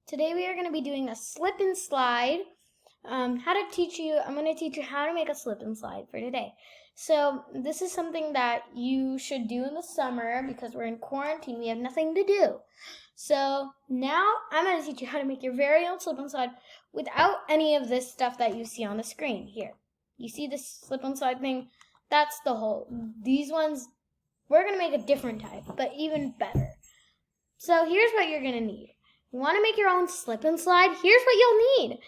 Today we are going to be doing a slip and slide. I'm going to teach you how to make a slip and slide for today. So this is something that you should do in the summer because we're in quarantine. We have nothing to do. So now I'm going to teach you how to make your very own slip and slide without any of this stuff that you see on the screen here. You see this slip and slide thing? That's the whole. These ones, we're going to make a different type, but even better. So here's what you're going to need. You want to make your own slip and slide? Here's what you'll need.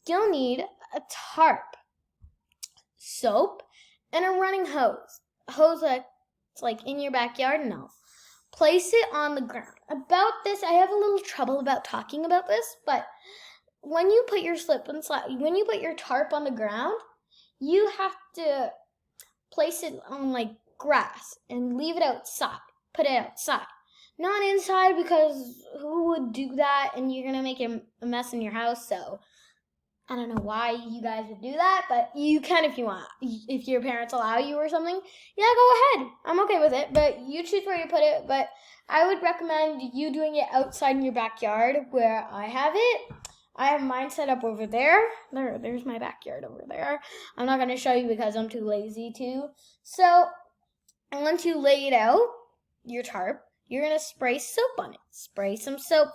You'll need a tarp, soap, and a running hose. A hose that's like in your backyard and all. Place it on the ground. About this, I have a little trouble about talking about this, but when you put your tarp on the ground, you have to place it on like grass and leave it outside. Put it outside. Not inside, because who would do that, and you're going to make a mess in your house, so I don't know why you guys would do that, but you can if you want. If your parents allow you or something, yeah, go ahead. I'm okay with it, but you choose where you put it, but I would recommend you doing it outside in your backyard where I have it. I have mine set up over there. There's my backyard over there. I'm not going to show you because I'm too lazy to. So once you lay it out, your tarp, you're going to spray soap on it. Spray some soap.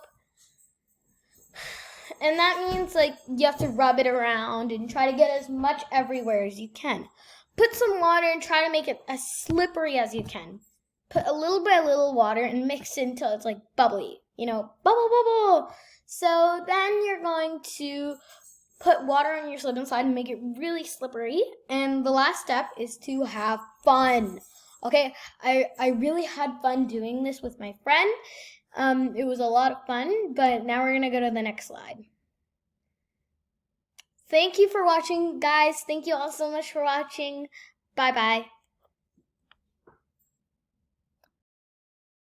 And that means you have to rub it around and try to get as much everywhere as you can. Put some water and try to make it as slippery as you can. Put a little by little water and mix it until it's bubbly. Bubble, bubble. So then you're going to put water on your slip and slide and make it really slippery. And the last step is to have fun. Okay, I really had fun doing this with my friend. It was a lot of fun, but now we're going to go to the next slide. Thank you for watching, guys. Thank you all so much for watching. Bye-bye.